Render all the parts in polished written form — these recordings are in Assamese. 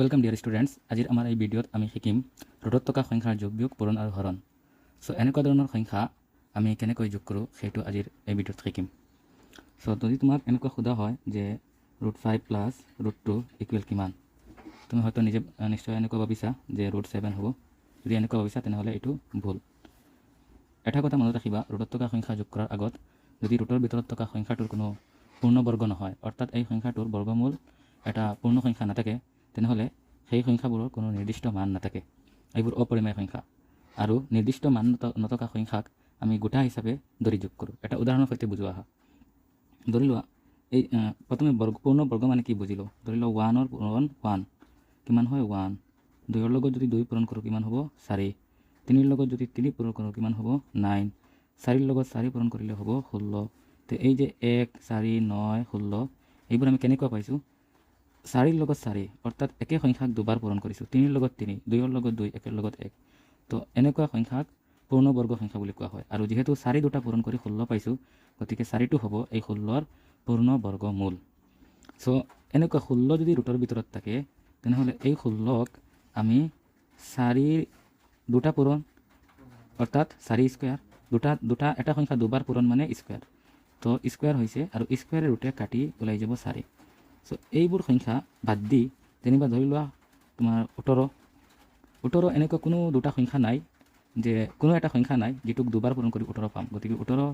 Welcome dear students. আজিৰ আমাৰ এই ভিডিঅ'ত আমি শিকিম ৰোডত থকা সংখ্যাৰ যোগ বিয়োগ পূৰণ আৰু হৰণ। চ' এনেকুৱা ধৰণৰ সংখ্যা আমি কেনেকৈ যোগ কৰোঁ সেইটো আজিৰ এই ভিডিঅ'ত শিকিম। চ' যদি তোমাক এনেকুৱা সোধা হয় যে √5 প্লাছ √2 ইকুৱেল কিমান, তুমি হয়তো নিজে নিশ্চয় এনেকুৱা ভাবিছা যে √7 হ'ব। যদি এনেকুৱা ভাবিছা তেনেহ'লে এইটো ভুল। এটা কথা মনত ৰাখিবা, ৰোডত থকা সংখ্যা যোগ কৰাৰ আগত যদি ৰোডৰ ভিতৰত থকা সংখ্যাটোৰ কোনো পূৰ্ণবৰ্গ নহয়, অৰ্থাৎ এই সংখ্যাটোৰ বৰ্গমূল এটা পূৰ্ণ সংখ্যা নাথাকে, তেনেহ'লে সেই সংখ্যাবোৰৰ কোনো নিৰ্দিষ্ট মান নাথাকে। এইবোৰ অপৰিমেয় সংখ্যা আৰু নিৰ্দিষ্ট মান নথকা সংখ্যাক আমি গোটা হিচাপে ধৰি যোগ কৰোঁ। এটা উদাহৰণৰ সৈতে বুজোৱা হয়। ধৰি লোৱা এই প্ৰথমে পূৰ্ণ বৰ্গ মানে কি বুজিলোঁ। ধৰি লোৱা 1ৰ পূৰণ 1 কিমান হয় 1, 2ৰ লগত যদি 2 পূৰণ কৰোঁ কিমান হ'ব 4, 3ৰ লগত যদি 3 পূৰণ কৰোঁ কিমান হ'ব 9, 4ৰ লগত 4 পূৰণ কৰিলে হ'ব 16। তো এই যে 1, 4, 9, 16 এইবোৰ আমি কেনেকুৱা পাইছোঁ? 4ৰ লগত 4 অৰ্থাৎ একে সংখ্যাক দুবাৰ পূৰণ কৰিছোঁ। 3ৰ লগত 3, 2ৰ লগত 2, 1ৰ লগত 1। তো এনেকুৱা সংখ্যাক পূৰ্ণবৰ্গ সংখ্যা বুলি কোৱা হয়। আৰু যিহেতু 4 দুটা পূৰণ কৰি 16 পাইছোঁ, গতিকে 4টো হ'ব এই 16ৰ পূৰ্ণবৰ্গমূল। চ' এনেকুৱা 16 যদি ৰুটৰ ভিতৰত থাকে, তেনেহ'লে এই 16ক আমি 4 দুটা পূৰণ অৰ্থাৎ 4 স্কুৱেৰ, দুটা এটা সংখ্যা দুবাৰ পূৰণ মানে স্কুৱেৰ। তো স্কুৱেৰ হৈছে আৰু স্কুৱেৰ ৰুটে কাটি ওলাই যাব 4। চ' এইবোৰ সংখ্যা বাদ দি যেনিবা ধৰি লোৱা তোমাৰ 18 এনেকুৱা কোনো দুটা সংখ্যা নাই, যে কোনো এটা সংখ্যা নাই যিটোক দুবাৰ পূৰণ কৰি 18 পাম। গতিকে 18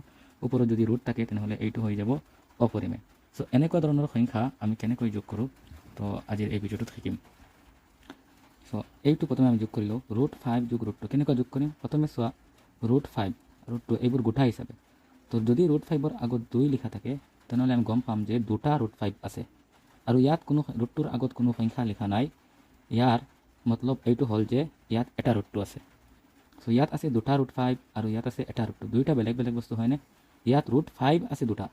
ওপৰত যদি ৰুট থাকে তেনেহ'লে এইটো হৈ যাব অপৰিমেয়। চ' এনেকুৱা ধৰণৰ সংখ্যা আমি কেনেকৈ যোগ কৰোঁ, তো আজিৰ এই ভিডিঅ'টোত শিকিম। চ' এইটো প্ৰথমে আমি যোগ কৰিলোঁ √5 যোগ √2 কেনেকুৱা যোগ কৰিম। প্ৰথমে চোৱা √5 √2 এইবোৰ গোটা হিচাপে। তো যদি √5ৰ আগত 2 লিখা থাকে তেনেহ'লে আমি গম পাম যে দুটা √5 আছে। আৰু ইয়াত কোনো ৰুটটোৰ আগত কোনো সংখ্যা লিখা নাই। ইয়াৰ মতলব এইটো হ'ল যে ইয়াত এটা ৰুটটো আছে। চ' ইয়াত আছে দুটা √5 আৰু ইয়াত আছে এটা ৰুটটো, দুইটা বেলেগ বেলেগ বস্তু হয়নে? ইয়াত √5 আছে দুটা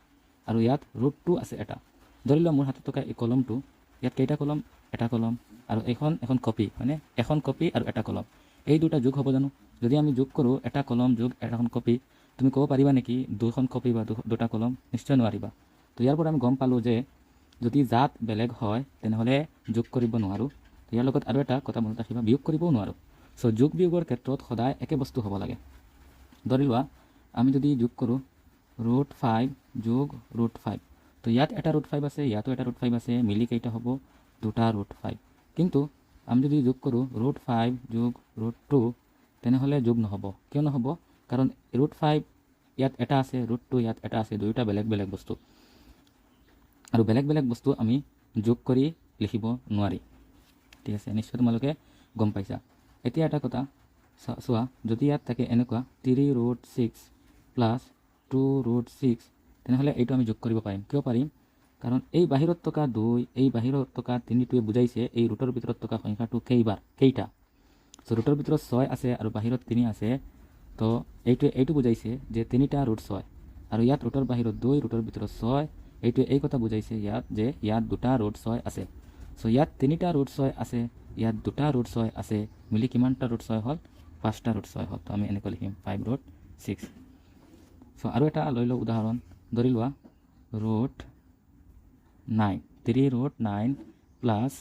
আৰু ইয়াত √2 আছে এটা। ধৰি লোৱা মোৰ হাতত থকা এই কলমটো, ইয়াত কেইটা কলম? এটা কলম। আৰু এখন কপি মানে এখন কপি আৰু এটা কলম, এই দুটা যোগ হ'ব জানো? যদি আমি যোগ কৰোঁ এটা কলম যোগ এখন কপি, তুমি ক'ব পাৰিবা নেকি দুখন কপি বা দুটা কলম? নিশ্চয় নোৱাৰিবা। তো ইয়াৰ পৰা আমি গম পালোঁ যে যদি জাত বেলেগ হয় তেনেহ'লে যোগ কৰিব নোৱাৰোঁ। ইয়াৰ লগত আৰু এটা কথা মনত ৰাখিবা, বিয়োগ কৰিবও নোৱাৰোঁ। চ' যোগ বিয়োগৰ ক্ষেত্ৰত সদায় একে বস্তু হ'ব লাগে। ধৰি লোৱা আমি যদি যোগ কৰোঁ √5 যোগ √5, তো ইয়াত এটা √5 আছে, ইয়াতো এটা √5 আছে, মিলি কেইটা হ'ব? দুটা √5। কিন্তু আমি যদি যোগ কৰোঁ √5 যোগ √2, তেনেহ'লে যোগ নহ'ব। কিয় নহ'ব? কাৰণ √5 ইয়াত এটা আছে, √2 ইয়াত এটা আছে, দুয়োটা বেলেগ বেলেগ বস্তু। আৰু বেলেগ বেলেগ বস্তু আমি যোগ কৰি লিখিব নোৱাৰি। ঠিক আছে, নিশ্চয় তোমালোকে গম পাইছা। এতিয়া এটা কথা চোৱা, যদি ইয়াত থাকে এনেকুৱা 3√6 প্লাছ 2√6, তেনেহ'লে এইটো আমি যোগ কৰিব পাৰিম। কিয় পাৰিম? কাৰণ এই বাহিৰত থকা 2, এই বাহিৰত থকা 3টোৱে বুজাইছে এই ৰুটৰ ভিতৰত থকা সংখ্যাটো কেইটা। চ' ৰুটৰ ভিতৰত 6 আছে আৰু বাহিৰত 3 আছে। তো এইটো বুজাইছে যে 3টা √6 আৰু ইয়াত ৰুটৰ বাহিৰত 2, ৰুটৰ ভিতৰত 6। এইটোৱে এই কথা বুজাইছে ইয়াত যে ইয়াত দুটা √6 আছে। চ' ইয়াত 3টা √6 আছে, ইয়াত দুটা √6 আছে, মিলি কিমানটা √6 হ'ল? 5টা √6 হ'ল। তো আমি এনেকৈ লিখিম 5√6। চ' আৰু এটা লৈ লওঁ উদাহৰণ। ধৰি লোৱা √9, 3√9 প্লাছ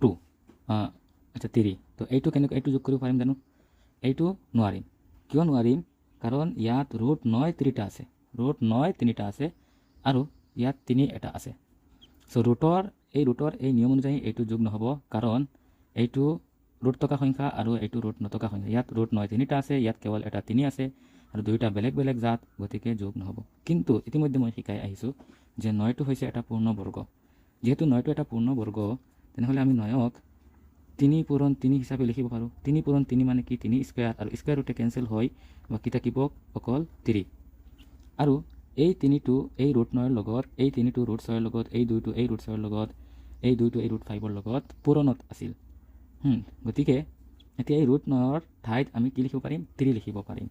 2, আচ্ছা 3। তো এইটো কেনেকৈ এইটো যোগ কৰিব পাৰিম জানো? এইটো নোৱাৰিম। কিয় নোৱাৰিম? কাৰণ ইয়াত √9 3টা আছে, √9 3টা আছে আৰু ইয়াত 3 এটা আছে। চ' ৰুটৰ এই নিয়ম অনুযায়ী এইটো যোগ নহ'ব, কাৰণ এইটো ৰুট থকা সংখ্যা আৰু এইটো ৰুট নথকা সংখ্যা। ইয়াত √9 3টা আছে, ইয়াত কেৱল এটা 3 আছে আৰু দুয়োটা বেলেগ বেলেগ জাত, গতিকে যোগ নহ'ব। কিন্তু ইতিমধ্যে মই শিকাই আহিছোঁ যে 9টো হৈছে এটা পূৰ্ণবৰ্গ। যিহেতু 9টো এটা পূৰ্ণবৰ্গ, তেনেহ'লে আমি 9ক 3 পূৰণ 3 হিচাপে লিখিব পাৰোঁ। 3 পূৰণ 3 মানে কি? 3 স্কুৱেৰ, আৰু স্কুৱেৰ ৰুটে কেঞ্চেল হৈ বাকী থাকিব অকল 3। আৰু এই 3টো এই √9ৰ লগত, এই 3টো √6ৰ লগত, এই 2টো এই √6ৰ লগত, এই 2টো এই √5ৰ লগত পূৰণত আছিল। গতিকে এতিয়া এই √9ৰ ঠাইত আমি কি লিখিব পাৰিম? 3 লিখিব পাৰিম।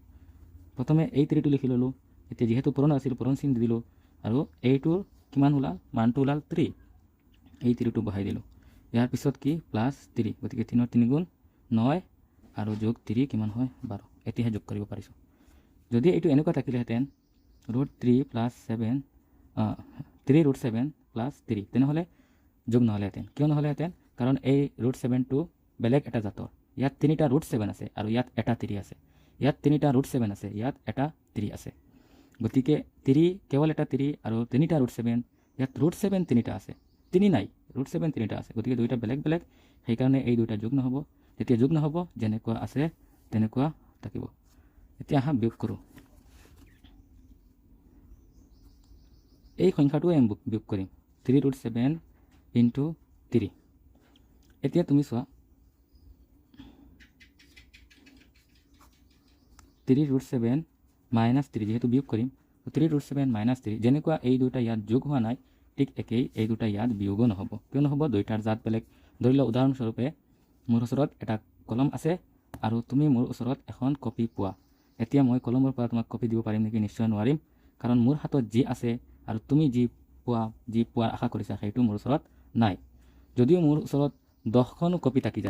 প্ৰথমে এই 3টো লিখি ল'লোঁ। এতিয়া যিহেতু পূৰণ আছিল, পূৰণ চিন দি দিলোঁ আৰু এইটোৰ কিমান ওলাল? মানটো ওলাল 3। এই 3টো বহাই দিলোঁ। ইয়াৰ পিছত কি? প্লাছ 3। গতিকে 3ৰ 3 গুণ 9 আৰু যোগ 3 কিমান হয়? 12। এতিয়াহে যোগ কৰিব পাৰিছোঁ। যদি এইটো এনেকুৱা থাকিলেহেঁতেন √3 প্লাছ 7, 3 √7 প্লাছ 3, তেনেহ'লে যোগ নহ'লেহেঁতেন। কিয় নহ'লেহেঁতেন? কাৰণ এই ৰুট 7টো বেলেগ এটা জাতৰ। ইয়াত 3টা ৰুট 7 আছে আৰু ইয়াত এটা 3 আছে। ইয়াত 3টা ৰুট 7 আছে, ইয়াত এটা 3 আছে। গতিকে 3 কেৱল এটা 3 আৰু 3টা ৰুট 7, ইয়াত ৰুট 7 3টা আছে, 3 নাই, ৰুট 7 3টা আছে। গতিকে দুইটা বেলেগ বেলেগ, সেইকাৰণে এই দুইটা যোগ নহ'ব। যেতিয়া যোগ নহ'ব, যেনেকুৱা আছে তেনেকুৱা থাকিব। এতিয়া আহা বিয়োগ কৰোঁ। এই সংখ্যাটোৱে আমি বিয়োগ কৰিম, 3 ৰুট 7 ইনটু 3। এতিয়া তুমি চোৱা, 3 ৰুট 7 মাইনাছ 3 যিহেতু বিয়োগ কৰিম, 3 ৰুট 7 মাইনাছ 3 যেনেকুৱা এই দুটা ইয়াত যোগ হোৱা নাই, ঠিক একেই এই দুটা ইয়াত বিয়োগো নহ'ব। কিয় নহ'ব? দুইটাৰ জাত বেলেগ। ধৰি লওক উদাহৰণস্বৰূপে মোৰ ওচৰত এটা কলম আছে আৰু তুমি মোৰ ওচৰত এখন কপি পোৱা। এতিয়া মই কলমৰ পৰা তোমাক কপি দিব পাৰিম নেকি? নিশ্চয় নোৱাৰিম, কাৰণ মোৰ হাতত যি আছে আৰু তুমি যি পোৱাৰ আশা কৰিছা সেইটো মোৰ ওচৰত নাই। যদিও মোৰ ওচৰত 10খনো কপি থাকি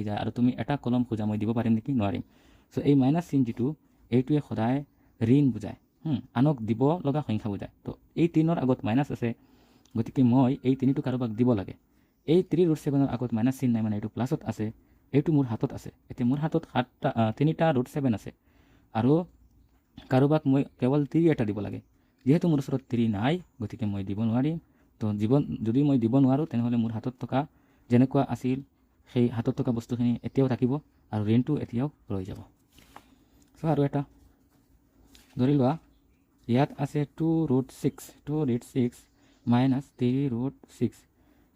যায় আৰু তুমি এটা কলম খোজা, মই দিব পাৰিম নেকি? নোৱাৰিম। চ' এই মাইনাছ চিন যিটো, এইটোৱে সদায় ঋণ বুজায়, আনক দিব লগা সংখ্যা বুজায়। তো এই 3ৰ আগত মাইনাছ আছে, গতিকে মই এই 3টো কাৰোবাক দিব লাগে। এই 3 ৰুট 7ৰ আগত মাইনাছ চিন নাই, মানে এইটো প্লাছত আছে, এইটো মোৰ হাতত আছে। এতিয়া মোৰ হাতত 3টা ৰুট 7 আছে আৰু কাৰোবাক মই কেৱল 3 এটা দিব লাগে। যিহেতু মোৰ ওচৰত 3 নাই, গতিকে মই দিব নোৱাৰিম। তো যদি মই দিব নোৱাৰোঁ, তেনেহ'লে মোৰ হাতত থকা যেনেকুৱা আছিল সেই হাতত থকা বস্তুখিনি এতিয়াও থাকিব আৰু ঋণটো এতিয়াও ৰৈ যাব। চ' আৰু এটা ধৰি লোৱা, ইয়াত আছে 2 ৰুট 6 মাইনাছ 3 ৰুট 6।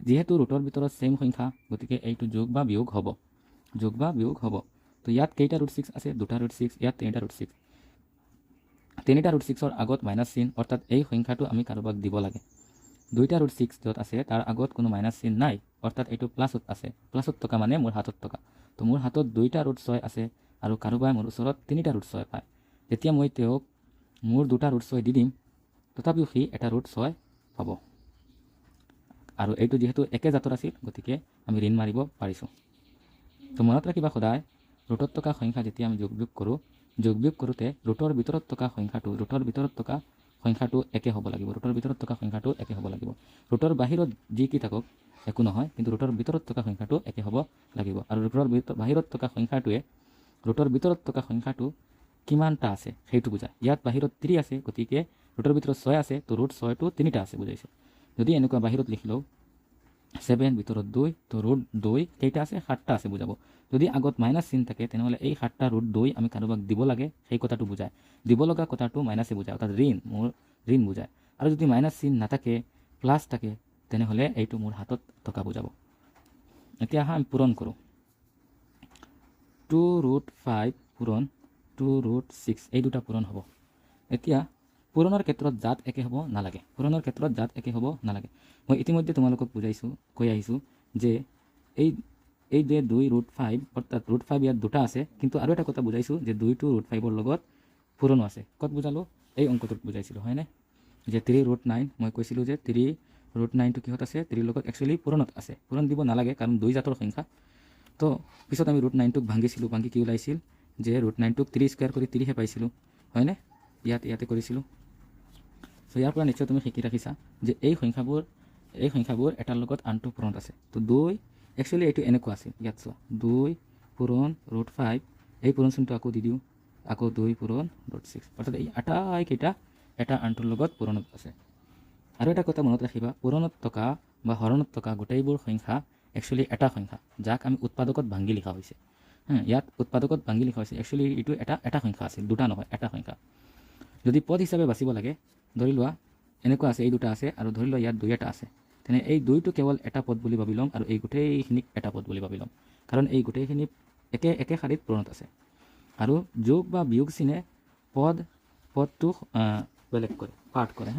যিহেতু ৰুটৰ ভিতৰত ছেইম সংখ্যা, গতিকে এইটো যোগ বা বিয়োগ হ'ব। তো ইয়াত কেইটা ৰুট 6 আছে? 2টা ৰুট 6, ইয়াত 3টা ৰুট 6। 3টা ৰুট 6ৰ আগত মাইনাছ চিন, অৰ্থাৎ এই সংখ্যাটো আমি কাৰোবাক দিব লাগে। 2টা ৰুট 6 য'ত আছে তাৰ আগত কোনো মাইনাছ চিন নাই, অৰ্থাৎ এইটো প্লাছত আছে। প্লাছত থকা মানে মোৰ হাতত থকা। তো মোৰ হাতত 2টা ৰুট 6 আছে আৰু কাৰোবাই মোৰ ওচৰত 3টা ৰুট 6 পায়। যেতিয়া মই তেওঁক মোৰ 2টা ৰুট 6 দি দিম, তথাপিও সি এটা ৰুট 6 পাব। আৰু এইটো যিহেতু একে জাতৰ আছিল, গতিকে আমি ঋণ মাৰিব পাৰিছোঁ। তো মনত ৰাখিবা, সদায় ৰুটত থকা সংখ্যা যেতিয়া আমি যোগ বিয়োগ কৰোঁতে ৰুটৰ ভিতৰত থকা সংখ্যাটো একে হ'ব লাগিব। ৰুটৰ বাহিৰত যি কি থাকক একো নহয়, কিন্তু ৰুটৰ ভিতৰত থকা সংখ্যাটো একে হ'ব লাগিব। আৰু ৰুটৰ বাহিৰত থকা সংখ্যাটোৱে ৰুটৰ ভিতৰত থকা সংখ্যাটো কিমানটা আছে সেইটো বুজায়। ইয়াত বাহিৰত 3 আছে, গতিকে ৰুটৰ ভিতৰত 6 আছে, তো ৰুট 6টো 3টা আছে বুজাইছে। যদি এনেকুৱা বাহিৰত লিখিলেও 7 ভিতৰত 2, তো ৰুট 2 কেইটা আছে? 7টা আছে বুজাব। যদি আগত মাইনাছ চিন থাকে, তেনেহ'লে এই 7টা ৰুট 2 আমি কাৰোবাক দিব লাগে, সেই কথাটো বুজায়। দিব লগা কথাটো মাইনাছে বুজায়, অৰ্থাৎ মোৰ ঋণ বুজায়। আৰু যদি মাইনাছ চিন নাথাকে, প্লাছ থাকে, তেনেহ'লে এইটো মোৰ হাতত থকা বুজাব। এতিয়া আহা আমি পূৰণ কৰোঁ। 2 ৰুট 5 পূৰণ 2 ৰুট 6, এই দুটা পূৰণ হ'ব। এতিয়া পূৰণৰ ক্ষেত্ৰত জাত একে হ'ব নালাগে। মই ইতিমধ্যে তোমালোকক কৈ আহিছোঁ যে এই যে 2 ৰুট 5, অৰ্থাৎ ৰুট 5 ইয়াত 2টা আছে, কিন্তু আৰু এটা কথা বুজাইছোঁ যে 2টো ৰুট 5ৰ লগত পূৰণো আছে। ক'ত বুজালোঁ? এই অংকটোত বুজাইছিলোঁ, হয়নে? যে 3 ৰুট 9, মই কৈছিলোঁ যে 3 ৰুট 9টো কিহত আছে? 3ৰ লগত একচুৱেলি পূৰণত আছে। পূৰণ দিব নালাগে, কাৰণ 2 জাতৰ সংখ্যা। তো পিছত আমি ৰুট 9টোক ভাঙি কি ওলাইছিল? যে ৰুট 9টোক 3 স্কুৱেৰ কৰি 3হে পাইছিলোঁ, হয়নে? ইয়াতে কৰিছিলোঁ। চ' ইয়াৰ পৰা নিশ্চয় তুমি শিকি ৰাখিছা যে এই সংখ্যাবোৰ এটাৰ লগত আনটো পূৰণত আছে। তো 2 একচুৱেলি এইটো এনেকুৱা আছিল, ইয়াত চোৱা 2 পূৰণ ৰুট 5, এই পূৰণ চিনটো আকৌ দি দিওঁ, আকৌ 2 পূৰণ ৰুট 6, অৰ্থাৎ এই আটাইকেইটা এটা আনটোৰ লগত পূৰণত আছে। আৰু এটা কথা মনত ৰাখিবা, পূৰণত থকা বা হৰণত থকা গোটেইবোৰ সংখ্যা একচুৱেলি এটা সংখ্যা, যাক আমি উৎপাদকত ভাঙি লিখা হৈছে। ইয়াত উৎপাদকত ভাঙি লিখা হৈছে, একচুৱেলি এইটো এটা সংখ্যা আছিল, 2টা নহয়, এটা সংখ্যা। যদি পদ হিচাপে বাচিব লাগে, ধৰি লোৱা এনেকুৱা আছে, এই 2টা আছে, আৰু ধৰি লোৱা ইয়াত 2 এটা আছে, তেনে এই 2টো কেৱল এটা পদ বুলি ভাবি ল'ম, আৰু এই গোটেইখিনিক এটা পদ বুলি ভাবি ল'ম, কাৰণ এই গোটেইখিনি একে শাৰীত পূৰণত আছে। আৰু যোগ বা বিয়োগ চিনে পদটো বেলেগ কৰে, পাৰ্ট কৰে,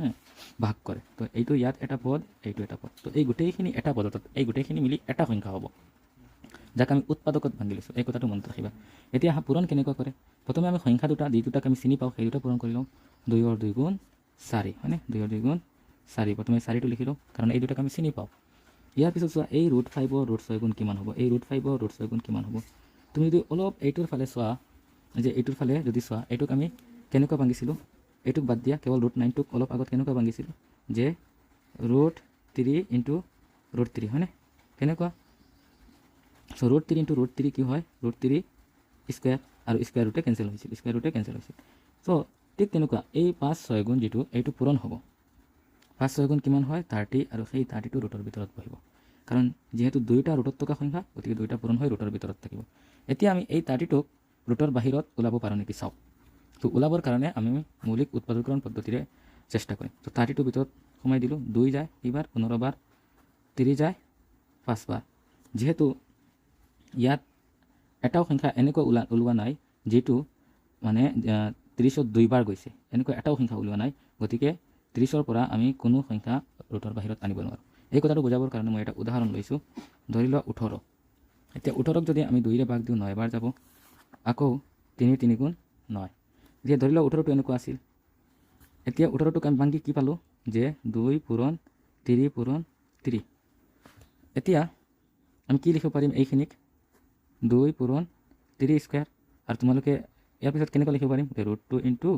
ভাগ কৰে। তো এইটো ইয়াত এটা পদ, এইটো এটা পদ, তো এই গোটেইখিনি এটা পদ, অৰ্থাৎ এই গোটেইখিনি মিলি এটা সংখ্যা হ'ব, যাক আমি উৎপাদকত ভাঙি লৈছোঁ। এই কথাটো মনত ৰাখিবা। এতিয়া পূৰণ কেনেকুৱা কৰে? প্ৰথমে আমি সংখ্যা যি দুটাক আমি চিনি পাওঁ, সেই দুটা পূৰণ কৰি লওঁ। 2ৰ 2 গুণ 4, হয়নে? 2ৰ 2 গুণ 4, প্ৰথমে 4টো লিখি লওঁ, কাৰণ এই দুটাক আমি চিনি পাওঁ। ইয়াৰ পিছত চোৱা, এই ৰুট 5ৰ ৰুট 6 গুণ কিমান হ'ব? তুমি যদি অলপ এইটোৰ ফালে চোৱা, যে এইটোৰ ফালে যদি চোৱা, এইটোক আমি কেনেকুৱা ভাঙিছিলোঁ? এইটোক বাদ দিয়া, কেৱল ৰুট 9টোক অলপ আগত কেনেকুৱা ভাঙিছিলোঁ? যে ৰুট 3 ইনটু ৰুট 3, হয়নে? কেনেকুৱা চ' ৰুট 3 ইণ্টু ৰুট 3 কি হয় ৰুট 3 স্কুৱেৰ আৰু স্কুৱেৰ ৰুটে কেঞ্চেল হৈছিল চ' ঠিক তেনেকুৱা এই 5 6 গুণ যিটো এইটো পূৰণ হ'ব 5 6 গুণ কিমান হয় 30 আৰু সেই 30টো ৰুটৰ ভিতৰত বহিব কাৰণ যিহেতু দুয়োটা ৰুটত থকা সংখ্যা গতিকে দুয়োটা পূৰণ হৈ ৰুটৰ ভিতৰত থাকিব এতিয়া আমি এই 30টোক ৰুটৰ বাহিৰত ওলাব পাৰোঁ নেকি চাওক তো ওলাবৰ কাৰণে আমি মৌলিক উৎপাদকৰণ পদ্ধতিৰে চেষ্টা কৰিম তো 30টোৰ ভিতৰত সোমাই দিলোঁ 2 যায় এইবাৰ 15 বাৰ 3 যায় 5 বাৰ যিহেতু ইয়াত এটাও সংখ্যা এনেকৈ ওলোৱা নাই যিটো মানে 30ত 2 বাৰ গৈছে এনেকৈ এটাও সংখ্যা ওলোৱা নাই গতিকে 30ৰ পৰা আমি কোনো সংখ্যা ৰুটৰ বাহিৰত আনিব নোৱাৰোঁ এই কথাটো বুজাবৰ কাৰণে মই এটা উদাহৰণ লৈছোঁ ধৰি লোৱা 18 এতিয়া 18ক যদি আমি 2ৰে ভাগ দিওঁ 9 বাৰ যাব আকৌ 3 3 গুণ 9 এতিয়া ধৰি লোৱা 18টো এনেকুৱা আছিল এতিয়া 18টোক আমি ভাঙি কি পালোঁ যে 2 পূৰণ 3 পূৰণ 3 এতিয়া আমি কি লিখিব পাৰিম এইখিনিক 2 পূৰণ 3 স্কুৱেৰ আৰু তোমালোকে ইয়াৰ পিছত কেনেকৈ লিখিব পাৰিম ৰুট 2 ইণ্টু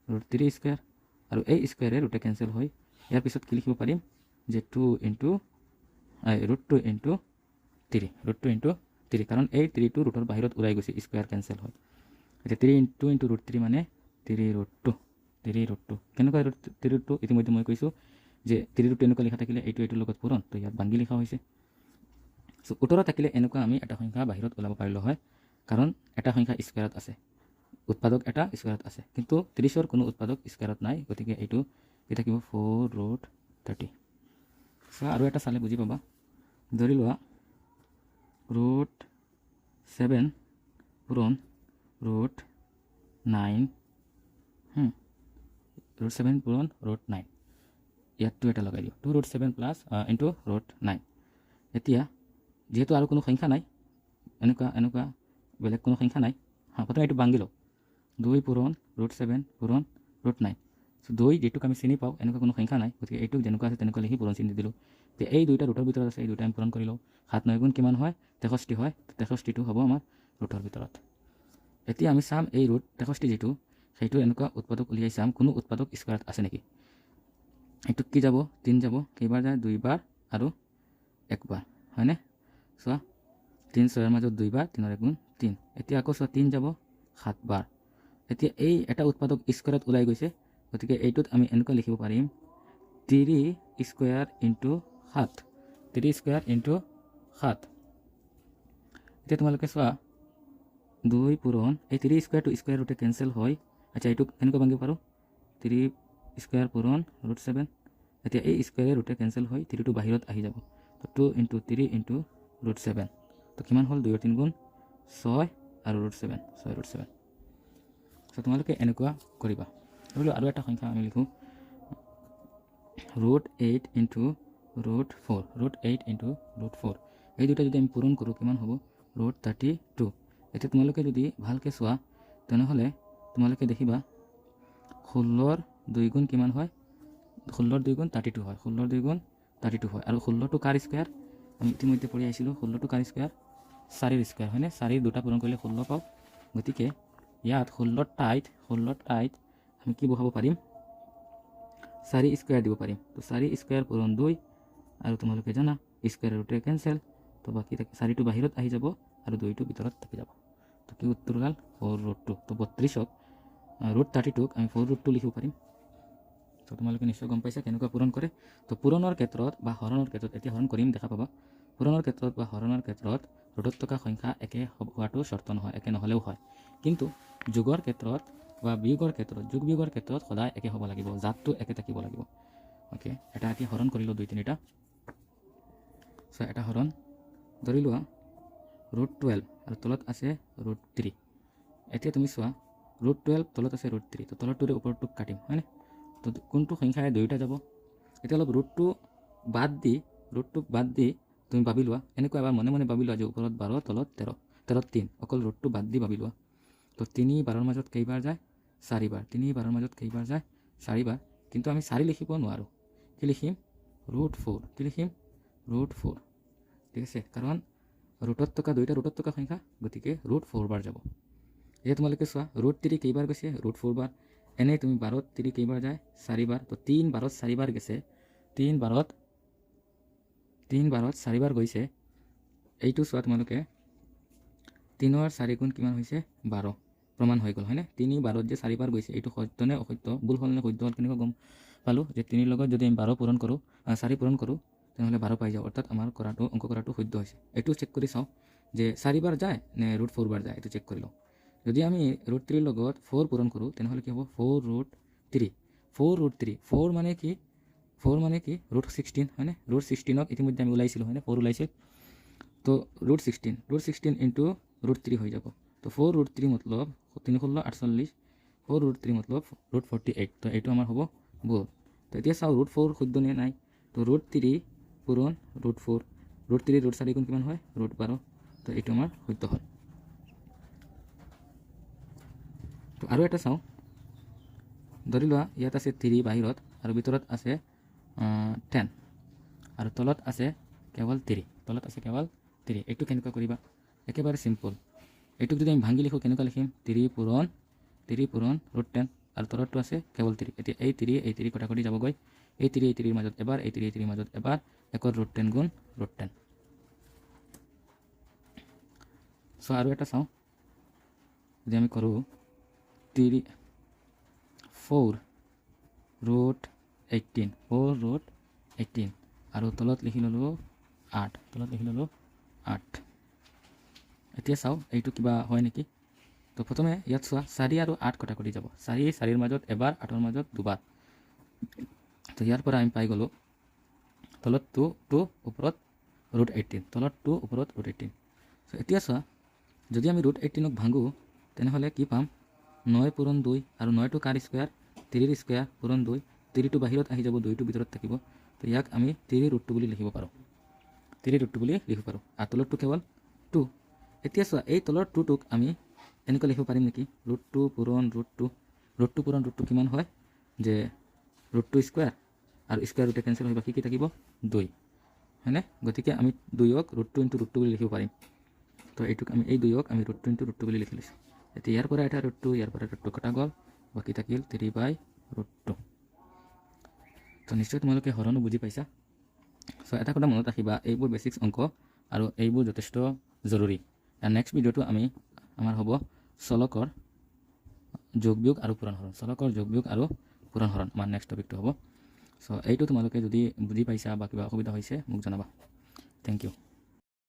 ৰুট 3 স্কুৱেৰ আৰু এই স্কুৱেৰে ৰুটে কেঞ্চেল হয় ইয়াৰ পিছত কি লিখিব পাৰিম যে 2 ইণ্টু ৰুট 2 ইণ্টু 3 কাৰণ এই 3টো ৰুটৰ বাহিৰত ওলাই গৈছে স্কুৱেৰ কেঞ্চেল হয় এতিয়া 3 ইণ্টু ৰুট 3 মানে 3 ৰুট 2 কেনেকুৱা ৰুট 3 ৰুট 2 ইতিমধ্যে মই কৈছোঁ যে 3 ৰুট 2 এনেকুৱা লিখা থাকিলে এইটোৰ লগত পূৰণ তো ইয়াত ভাঙি লিখা হৈছে চ' 18 থাকিলে এনেকুৱা আমি এটা সংখ্যা বাহিৰত ওলাব পাৰিলোঁ হয় কাৰণ এটা সংখ্যা স্কুৱেৰত আছে উৎপাদক এটা স্কুৱেৰত আছে কিন্তু 30ৰ কোনো উৎপাদক স্কুৱেৰত নাই গতিকে এইটো কি থাকিব 4 ৰুট 30 চ' আৰু এটা চালে বুজি পাবা ধৰি লোৱা ৰুট 7 পূৰণ ৰুট 9 ৰুট 7 পূৰণ ৰুট 9 ইয়াত 2 এটা লগাই দিওঁ 2 ৰুট 7 প্লাছ ইণ্টু ৰুট 9 এতিয়া যিহেতু আৰু কোনো সংখ্যা নাই এনেকুৱা বেলেগ কোনো সংখ্যা নাই প্ৰথমে এইটো ভাঙি লওঁ 2 পূৰণ ৰুট 7 পূৰণ ৰুট 9 চ' 2 যিটোক আমি চিনি পাওঁ এনেকুৱা কোনো সংখ্যা নাই গতিকে এইটোক যেনেকুৱা আছে তেনেকুৱা লিখি পূৰণ চিনি দিলোঁ যে এই দুইটা ৰুটৰ ভিতৰত আছে এই দুটা আমি পূৰণ কৰি লওঁ 7 9 গুণ কিমান হয় 63 হয় 63টো হ'ব আমাৰ ৰুটৰ ভিতৰত এতিয়া আমি চাম এই ৰুট 63 যিটো সেইটো এনেকুৱা উৎপাদক উলিয়াই চাম কোনো উৎপাদক স্কুৱেৰত আছে নেকি এইটোত কি যাব 3 যাব কেইবাৰ যায় 2 বাৰ আৰু 1 বাৰ হয়নে চোৱা 3 6ৰ মাজত 2 বাৰ 3 গুণ 3 এতিয়া আকৌ চোৱা 3 যাব 7 বাৰ এতিয়া এই এটা উৎপাদক স্কুৱেৰত ওলাই গৈছে গতিকে এইটোত আমি এনেকুৱা লিখিব পাৰিম 3 স্কুৱেৰ ইণ্টু 7 3 স্কুৱেৰ ইণ্টু 7 এতিয়া তোমালোকে চোৱা 2 পূৰণ এই 3 স্কুৱেৰটো স্কুৱেৰ ৰুটে কেঞ্চেল হয় আচ্ছা এইটোক কেনেকৈ ভাঙিব পাৰোঁ 3 স্কুৱেৰ পূৰণ ৰুট 7 এতিয়া এই স্কুৱেৰে ৰুটে কেঞ্চেল হয় 3টো বাহিৰত আহি যাব তো 2 ইণ্টু 3 ইণ্টু ৰুট 7 তো কিমান হ'ল 2 3 গুণ 6 আৰু ৰুট 7 6 ৰুট 7 চ' তোমালোকে এনেকুৱা কৰিবা ধৰি লওক আৰু এটা সংখ্যা আমি লিখোঁ root 8 into root 8 into root 4 এই দুটা যদি আমি পূৰণ কৰোঁ কিমান হ'ব ৰুট 32 এতিয়া তোমালোকে যদি ভালকৈ চোৱা তেনেহ'লে তোমালোকে দেখিবা 16ৰ 2 গুণ কিমান হয় 16ৰ 2 গুণ 32 হয় 16ৰ 2 গুণ 32 হয় আৰু 16টো কাৰ স্কুৱেৰ আমি ইতিমধ্যে পঢ়ি আহিছিলোঁ 16টো কাৰ স্কুৱেৰ 4ৰ স্কুৱেৰ হয়নে 4ৰ দুটা পূৰণ কৰিলে 16 পাওঁ গতিকে ইয়াত 16ৰ ঠাইত আমি কি বহাব পাৰিম 4 স্কুৱেৰ দিব পাৰিম তো 4 স্কুৱেৰ পূৰণ 2 আৰু তোমালোকে জানা স্কুৱেৰ ৰুটে কেঞ্চেল তো বাকী 4টো বাহিৰত আহি যাব আৰু 2টো ভিতৰত থাকি যাব তো কি উত্তৰ ওলাল 4 ৰুট 2 তো 32ক ৰুট 32ক আমি 4 ৰুট 2 লিখিব পাৰিম তো তোমালোকে নিশ্চয় গম পাইছা কেনেকুৱা পূৰণ কৰে তো পূৰণৰ ক্ষেত্ৰত বা হৰণৰ ক্ষেত্ৰত এতিয়া হৰণ কৰিম দেখা পাবা পূৰণৰ ক্ষেত্ৰত বা হৰণৰ ক্ষেত্ৰত ৰুটত থকা সংখ্যা একে হোৱাটো চৰ্ত নহয় একে নহ'লেও হয় কিন্তু যোগৰ ক্ষেত্ৰত বা বিয়োগৰ ক্ষেত্ৰত যোগ বিয়োগৰ ক্ষেত্ৰত সদায় একে হ'ব লাগিব জাতটো একে থাকিব লাগিব অ'কে এটা এতিয়া হৰণ কৰিলোঁ 2 3টা চ' এটা হৰণ ধৰি লোৱা ৰুট 12 আৰু তলত আছে ৰুট 3 এতিয়া তুমি চোৱা ৰুট 12 তলত আছে ৰুট 3 তো তলৰটোৰে ওপৰটোক কাটিম হয়নে তো কোনটো সংখ্যাৰে 2টা যাব এতিয়া অলপ ৰুটটোক বাদ দি তুমি ভাবি লোৱা এনেকুৱা এবাৰ মনে মনে ভাবি লোৱা যে ওপৰত 12 তলত 13 13ত 3 অকল ৰুটটো বাদ দি ভাবি লোৱা তো 3 12ৰ মাজত কেইবাৰ যায় 4 বাৰ 3 12ৰ মাজত কেইবাৰ যায় 4 বাৰ কিন্তু আমি 4 লিখিব নোৱাৰোঁ কি লিখিম ৰুট 4 কি লিখিম ৰুট 4 ঠিক আছে কাৰণ ৰুটত থকা 2টা ৰুটত থকা সংখ্যা গতিকে ৰুট 4 বাৰ যাব এতিয়া তোমালোকে চোৱা ৰুট 3 কেইবাৰ গৈছে ৰুট 4 বাৰ এনেই তুমি 12ত 3 কেইবাৰ যায় 4 বাৰ তো 3 12ত 4 বাৰ গৈছে 3 বাৰত 4 বাৰ গৈছে এইটো চোৱা তোমালোকে 3ৰ 4 গুণ কিমান হৈছে 12 প্ৰমাণ হৈ গ'ল হয়নে 3 12ত যে 4 বাৰ গৈছে এইটো সত্য নে অসত্য ভুল হ'ল নে শুদ্ধ হ'ল কেনেকৈ গম পালোঁ যে 3ৰ লগত যদি আমি 12 পূৰণ কৰোঁ 4 পূৰণ কৰোঁ তেনেহ'লে 12 পাই যাওঁ অৰ্থাৎ আমাৰ কৰাটো অংক কৰাটো শুদ্ধ হৈছে এইটো চেক কৰি চাওঁ যে 4 বাৰ যায় নে √4 বাৰ যায় এইটো চেক কৰি লওঁ যদি আমি √3 লগত 4 পূৰণ কৰোঁ তেনেহ'লে কি হ'ব 4√3 4√3 4 মানে কি 4 হয়নে √16ক ইতিমধ্যে আমি ওলাইছিলোঁ হয়নে 4 ওলাইছিল তো √16 ইনটু √3 হৈ যাব তো 4√3 মতলব 3 ষোল্ল 48 4√3 মতলব √48 তো এইটো আমাৰ হ'ব ভুল তো এতিয়া চাওঁ √4 শুদ্ধ নে নাই তো √3 পূৰণ √4 √3 √4 গুণ কিমান হয় √12 তো এইটো আমাৰ শুদ্ধ হ'ল তো আৰু এটা চাওঁ ধৰি লোৱা ইয়াত আছে 3 বাহিৰত আৰু ভিতৰত আছে 10 আৰু তলত আছে কেৱল 3 এইটো কেনেকুৱা কৰিবা একেবাৰে সিম্পল এইটোক যদি আমি ভাঙি লিখোঁ কেনেকুৱা লিখিম 3 পূৰণ √10 আৰু তলতটো আছে কেৱল 3 এতিয়া এই 3 কটাকটি যাবগৈ এই 3 ৰ মাজত এবাৰ এই 3 ৰ মাজত এবাৰ একত √10 গুণ √10 চ' আৰু এটা চাওঁ যদি আমি কৰোঁ 4√18 আৰু তলত লিখি ল'লোঁ 8 এতিয়া চাওঁ এইটো কিবা হয় নেকি তো প্ৰথমে ইয়াত চোৱা 4 আৰু 8 কটাকটি যাব 4ৰ মাজত এবাৰ 8ৰ মাজত দুবাৰ তো ইয়াৰ পৰা আমি পাই গ'লোঁ তলত 2 ওপৰত √18 তলত 2 ওপৰত √18 চ' এতিয়া চোৱা যদি আমি √18ক ভাঙোঁ তেনেহ'লে কি পাম 9 পূৰণ 2 আৰু 9টো কাৰ স্কুৱেৰ 3ৰ স্কুৱেৰ পূৰণ 2 3টো বাহিৰত আহি যাব 2টো ভিতৰত থাকিব তো ইয়াক আমি 3√2 বুলি লিখিব পাৰোঁ আৰু তলতটো কেৱল 2 এতিয়া চোৱা এই তলৰ 2টোক আমি এনেকৈ লিখিব পাৰিম নেকি √2 পূৰণ √2 কিমান হয় যে √2 স্কুৱেৰ আৰু স্কুৱেৰ ৰুটে কেঞ্চেল হৈ বাকী কি থাকিব 2 হয়নে গতিকে আমি 2ক √2 ইনটু √2 বুলি লিখিব পাৰিম তো এইটোক আমি এই 2ক আমি √2 ইনটু √2 বুলি লিখি লৈছোঁ এতিয়া ইয়াৰ পৰা এটা √2 ইয়াৰ পৰা √2 কটা গ'ল বাকী থাকিল 3/√2 তো নিশ্চয় তোমালোকে হৰণো বুজি পাইছা চ' এটা কথা মনত ৰাখিবা এইবোৰ বেছিক্স অংক আৰু এইবোৰ যথেষ্ট জৰুৰী আৰু নেক্সট ভিডিঅ'টো আমাৰ হ'ব চলকৰ যোগ বিয়োগ আৰু পূৰণ হৰণ আমাৰ নেক্সট টপিকটো হ'ব চ' এইটো তোমালোকে যদি বুজি পাইছা বা কিবা অসুবিধা হৈছে মোক জনাবা থেংক ইউ